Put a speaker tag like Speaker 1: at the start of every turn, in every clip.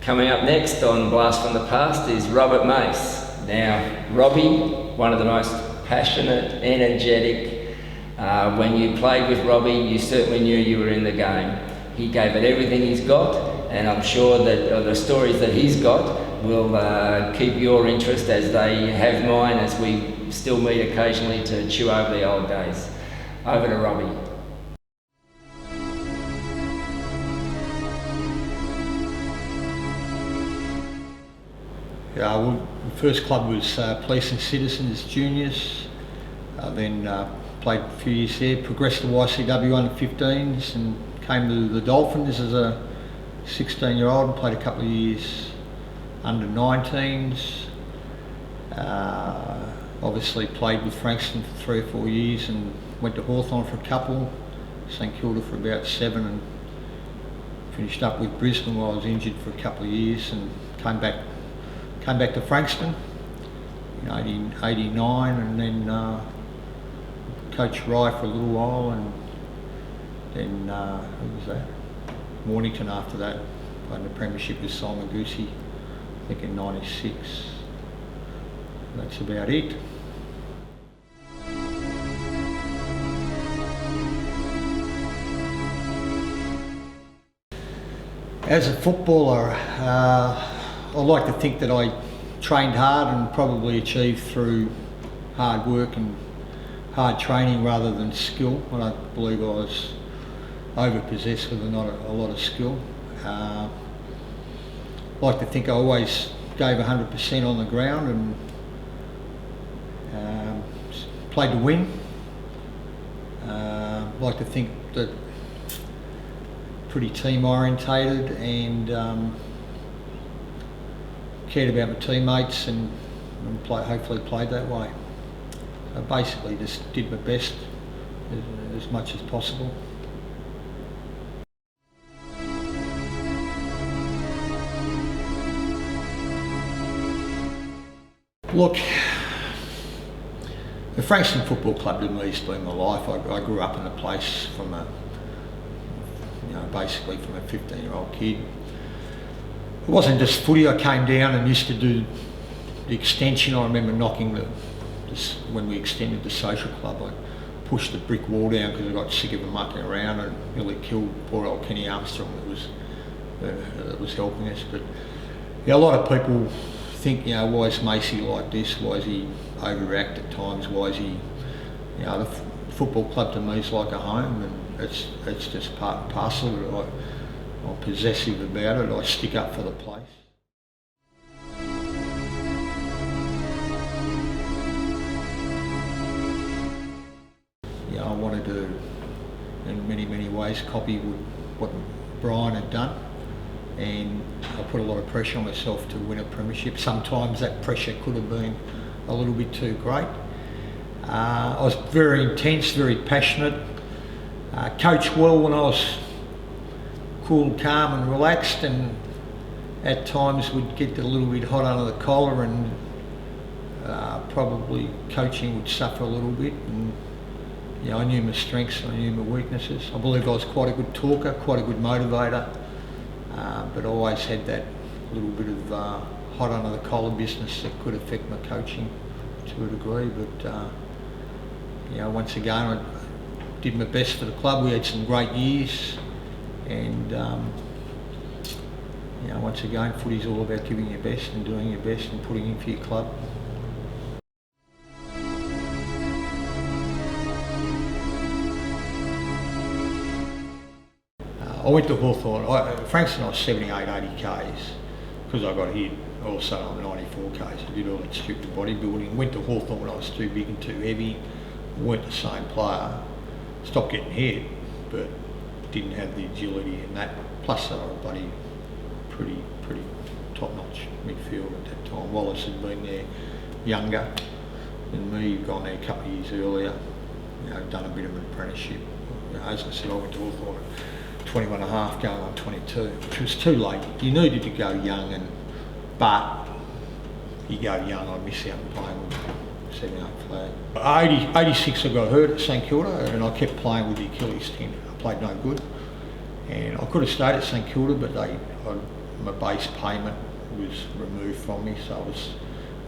Speaker 1: Coming up next on Blast from the Past is Robert Mace. Now, Robbie, one of the most passionate, energetic. When you played with Robbie, you certainly knew you were in the game. He gave it everything he's got, and I'm sure that the stories that he's got will keep your interest as they have mine, as we still meet occasionally to chew over the old days. Over to Robbie.
Speaker 2: Yeah, well, the first club was Police and Citizens Juniors, then played a few years there, progressed to YCW under 15s and came to the Dolphins as a 16-year-old and played a couple of years under 19s. Obviously played with Frankston for 3 or 4 years and went to Hawthorn for a couple, St Kilda for about 7, and finished up with Brisbane while I was injured for a couple of years, and came back to Frankston in 1989, and then coached Rye for a little while, and then who was that? Mornington after that. Played in the premiership with Simon Goosey, I think in 96. That's about it. As a footballer, I like to think that I trained hard and probably achieved through hard work and hard training rather than skill. I don't believe I was overpossessed with not a lot of skill. I like to think I always gave 100% on the ground and played to win. Like to think that pretty team orientated and cared about my teammates and hopefully played that way. So basically just did my best as much as possible. Look, the Frankston Football Club to me has been my life. I grew up in the place from basically from a 15-year-old kid. It wasn't just footy. I came down and used to do the extension. I remember knocking when we extended the social club, I pushed the brick wall down because I got sick of them mucking around and nearly killed poor old Kenny Armstrong that was helping us. But yeah, a lot of people think, why is Macy like this? Why is he overreact at times? Why is he, the football club to me is like a home, and it's just part and parcel of it. I'm possessive about it. I stick up for the place. I wanted to, in many ways, copy what Brian had done, and I put a lot of pressure on myself to win a premiership. Sometimes that pressure could have been a little bit too great. I was very intense, very passionate. Coached well when I was cool, calm and relaxed, and at times would get a little bit hot under the collar, and probably coaching would suffer a little bit. And I knew my strengths and I knew my weaknesses. I believe I was quite a good talker, quite a good motivator, but I always had that little bit of hot under the collar business that could affect my coaching to a degree. But once again, I did my best for the club. We had some great years, and once again, footy's all about giving your best and doing your best and putting in for your club. I went to Hawthorn. Frankston, I was 78, 80 Ks because I got hit. All of a sudden I'm 94 Ks. I did all that stupid bodybuilding. Went to Hawthorn when I was too big and too heavy. Weren't the same player. Stopped getting hit, but didn't have the agility and that. Plus they were a bloody pretty top-notch midfield at that time. Wallace had been there younger than me, gone there a couple of years earlier. Done a bit of an apprenticeship. As I said, I went to Hawthorn at 21 and a half, going on 22, which was too late. You needed to go young, but you go young, I miss out on playing with 78 flag. 86 I got hurt at St Kilda, and I kept playing with the Achilles tendon. I played no good, and I could have stayed at St Kilda, but I my base payment was removed from me,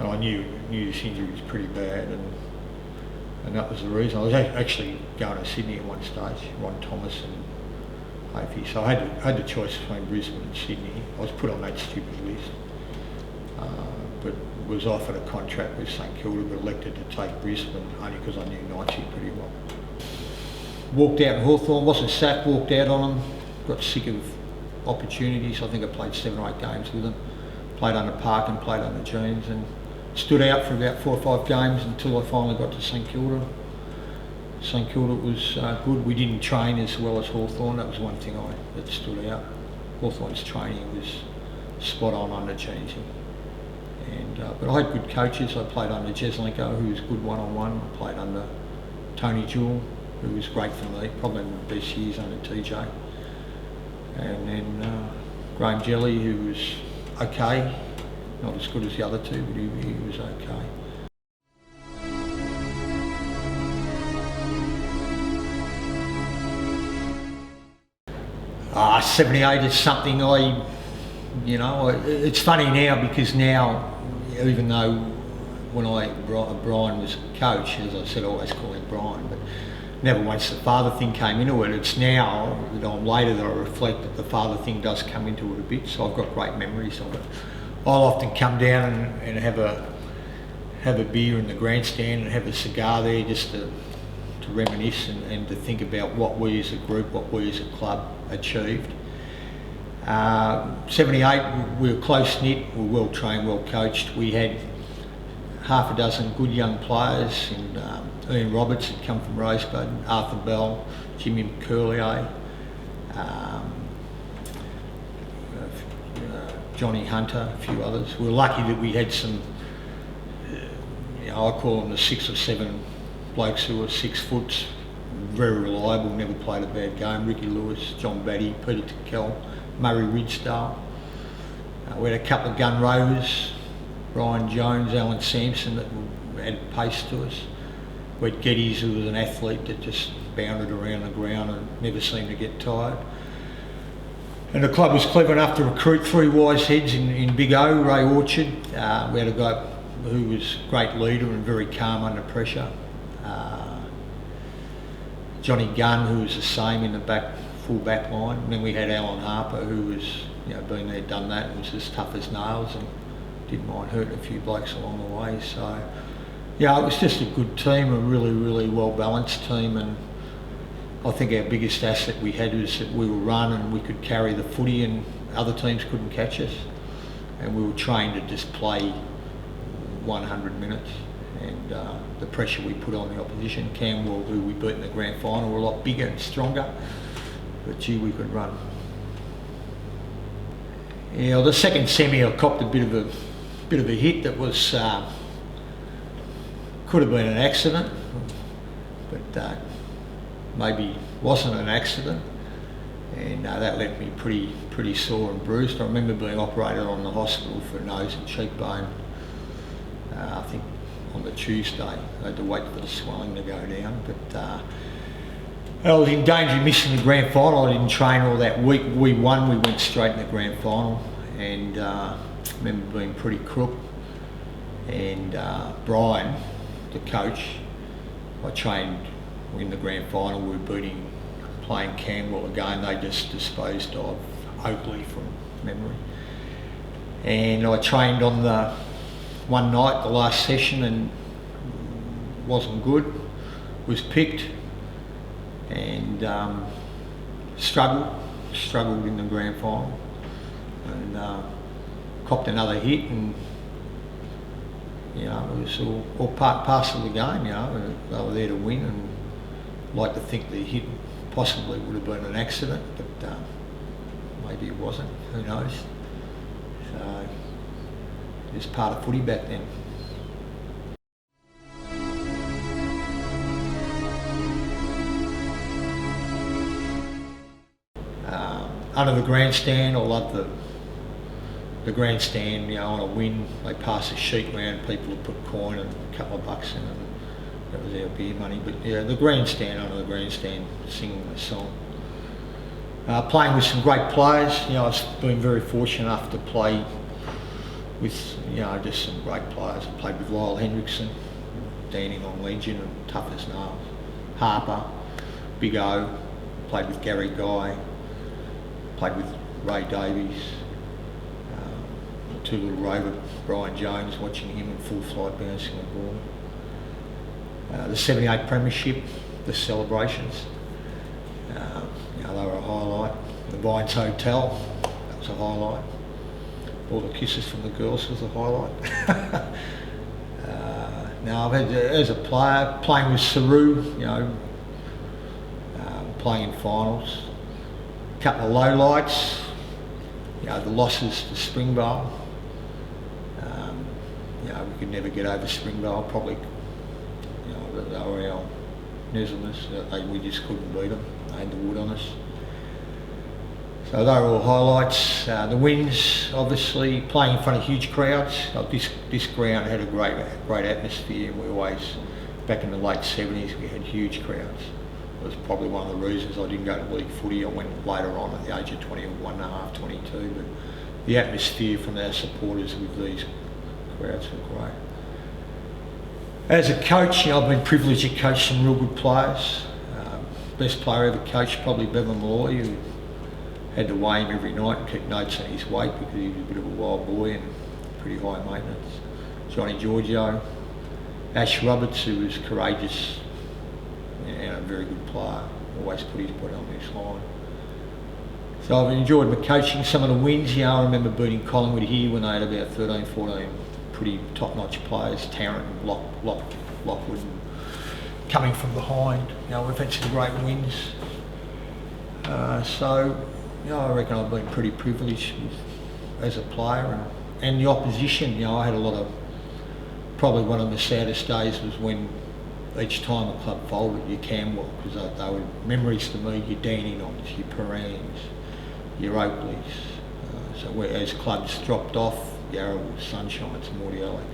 Speaker 2: and I knew this injury was pretty bad, and that was the reason. I was actually going to Sydney at one stage, Ron Thomas and Hafey, so I had the choice between Brisbane and Sydney. I was put on that stupid list, but was offered a contract with St Kilda, but elected to take Brisbane only because I knew Knighty pretty well. Walked out in Hawthorn, wasn't sacked, walked out on them, got sick of opportunities. I think I played 7 or 8 games with them, played under Park and played under Jeans, and stood out for about 4 or 5 games until I finally got to St Kilda. St Kilda was good. We didn't train as well as Hawthorn. That was one thing that stood out. Hawthorn's training was spot on under Jeans. But I had good coaches. I played under Jeslenko, who was good one-on-one. I played under Tony Jewell, who was great for me, probably one of the best years under TJ. And then Graham Jelly, who was okay, not as good as the other two, but he was okay. 78 is something it's funny now, because now, even though when Brian was coach, as I said, I always call him Brian, but never once the father thing came into it. It's now that I'm later that I reflect that the father thing does come into it a bit, so I've got great memories of it. I'll often come down and have a beer in the grandstand and have a cigar there, just to reminisce and to think about what we as a group, what we as a club achieved. 78, we were close-knit, we were well-trained, well-coached. We had half a dozen good young players, and Ian Roberts had come from Rosebud, Arthur Bell, Jimmy McCurlier, Johnny Hunter, a few others. We were lucky that we had some, I call them the 6 or 7 blokes who were 6 foot, very reliable, never played a bad game. Ricky Lewis, John Batty, Peter Tickell, Murray Ridgedale. We had a couple of gun rovers, Brian Jones, Alan Sampson, that had pace to us. We had Geddes, who was an athlete that just bounded around the ground and never seemed to get tired. And the club was clever enough to recruit 3 wise heads in Big O, Ray Orchard. We had a guy who was a great leader and very calm under pressure. Johnny Gunn, who was the same in the full back line. And then we had Alan Harper, who was, been there, done that, and was as tough as nails and didn't mind hurting a few blokes along the way. So, it was just a good team, a really, really well-balanced team, and I think our biggest asset we had was that we were run and we could carry the footy and other teams couldn't catch us. And we were trained to just play 100 minutes. And the pressure we put on the opposition, Camwell, who we beat in the grand final, were a lot bigger and stronger, but gee, we could run. The second semi, I copped a bit of a hit that was could have been an accident, but maybe wasn't an accident, and that left me pretty sore and bruised. I remember being operated on in the hospital for nose and cheekbone. I think on the Tuesday. I had to wait for the swelling to go down, but I was in danger of missing the grand final. I didn't train all that week. We won, we went straight in the grand final, and I remember being pretty crook. And Brian, the coach, I trained in the grand final. We were playing Camwell again. They just disposed of Oakley from memory. And I trained on the one night, the last session, and wasn't good. Was picked and struggled in the grand final, and copped another hit, and it was all part and parcel of the game. They were there to win, and I'd like to think the hit possibly would have been an accident, but maybe it wasn't. Who knows? So it's part of footy back then. Under the grandstand, I love the grandstand. On a win, they pass a sheet around, people would put coin and a couple of bucks in, and that was our beer money. But the grandstand, under the grandstand, singing the song. Playing with some great players, I've been very fortunate enough to play with, just some great players. I played with Lyle Hendrickson, Dandenong legend and tough as nails. Harper, Big O, played with Gary Guy, played with Ray Davies, two little rover, Brian Jones, watching him in full flight bouncing the ball. The 78 Premiership, the celebrations, they were a highlight. The Vines Hotel, that was a highlight. All the kisses from the girls was a highlight. Now, I've had, as a player, playing with Saru, playing in finals. A couple of lowlights, the losses to Springvale. We could never get over Springvale, probably, they were our Nesselness, we just couldn't beat them. They had the wood on us. So they were all highlights. The wins, obviously, playing in front of huge crowds. This ground had a great atmosphere, and we always, back in the late 70s, we had huge crowds. It was probably one of the reasons I didn't go to league footy. I went later on at the age of 21 and a half, 22, but the atmosphere from our supporters with these crowds were great. As a coach, I've been privileged to coach some real good players. Best player I ever coached, probably Bevan Malloy, who had to weigh him every night and keep notes on his weight because he was a bit of a wild boy and pretty high maintenance. Johnny Giorgio, Ash Roberts, who was courageous and a very good player, always put his body on this line. So I've enjoyed my coaching. Some of the wins, I remember beating Collingwood here when they had about 13, 14 pretty top-notch players, Tarrant and Lockwood, and coming from behind. We've had some great wins. I reckon I've been pretty privileged as a player, and the opposition. I had a lot of. Probably one of the saddest days was when each time a club folded, your Camwell, because they were memories to me. Your Dandenongs, your Perans, your Oakleys. So as clubs dropped off, Yarraville, Sunshines, Morty Alex,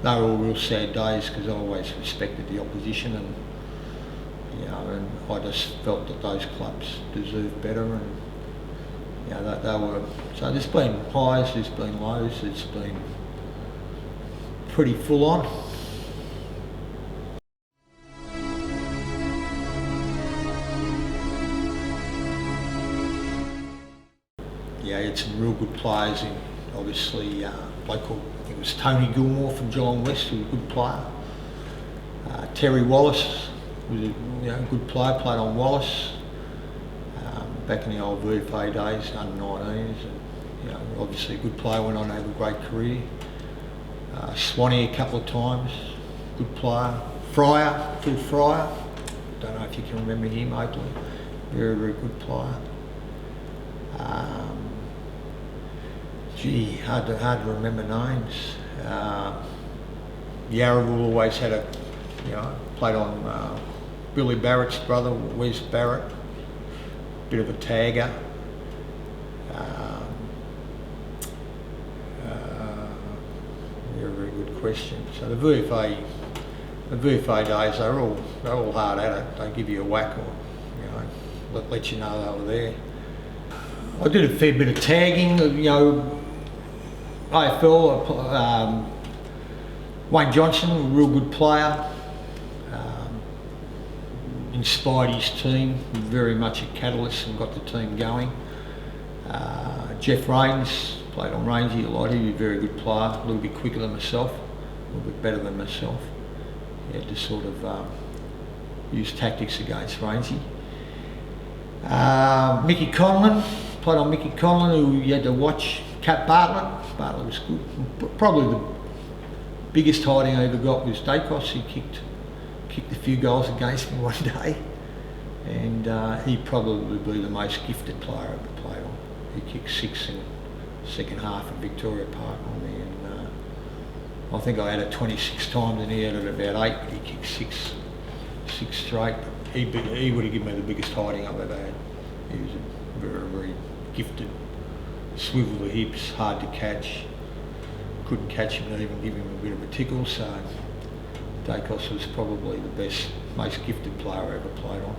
Speaker 2: they were all real sad days because I always respected the opposition, and and I just felt that those clubs deserved better, and they were. So there's been highs, there's been lows, it's been pretty full on. Had some real good players in. Obviously, a bloke called, I think it was Tony Gilmore from Geelong West, who was a good player. Terry Wallace was a good player, played on Wallace back in the old VFA days, under 19s. And, obviously a good player, went on to have a great career. Swanee a couple of times, good player. Fryer, Phil Fryer, don't know if you can remember him, Oakley, very, very good player. Hard to remember names. Yarraville always had played on Billy Barrett's brother, Wes Barrett, bit of a tagger. Very good question. So the VFA days, they're all hard at it. They give you a whack or let you know they were there. I did a fair bit of tagging, AFL, Wayne Johnson, a real good player, inspired his team, very much a catalyst and got the team going. Jeff Rains, played on Rainsy a lot, he was a very good player, a little bit quicker than myself, a little bit better than myself. He had to sort of use tactics against Rainsy. Mickey Conlon, played on Mickey Conlon, who you had to watch. Cat Bartlett was good. Probably the biggest hiding I ever got was Dacos. He kicked a few goals against me one day, and he'd probably be the most gifted player I ever played on. He kicked 6 in the second half at Victoria Park on me, and I think I had it 26 times and he had it about 8, but he kicked six straight. He would have given me the biggest hiding I've ever had. He was a very, very gifted, swivel the hips, hard to catch. Couldn't catch him, not even give him a bit of a tickle. So Dacos was probably the best, most gifted player I ever played on.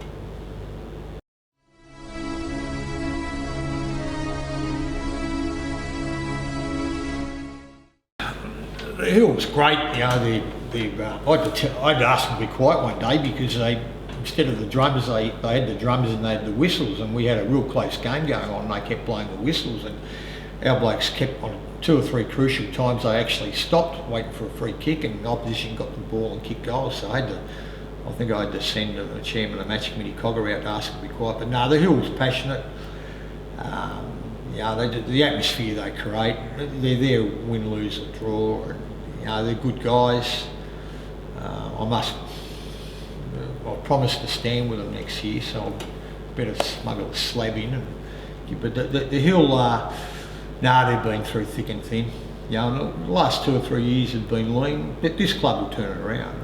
Speaker 2: Hill was great. You know, I had to ask them to be quiet one day because instead of the drummers, they had the drummers and they had the whistles, and we had a real close game going on, and they kept blowing the whistles, and our blokes kept on 2 or 3 crucial times. They actually stopped waiting for a free kick, and the opposition got the ball and kicked goals. So I think I had to send the chairman of the match committee, Cogger, out to ask them to be quiet. But no, the Hill was passionate. You know, the atmosphere they create, they're there, win, lose or draw, and you know, they're good guys. I promised to stand with them next year, so I better smuggle a slab in. But the Hill, they've been through thick and thin. You know, the last 2 or 3 years have been lean, but this club will turn it around.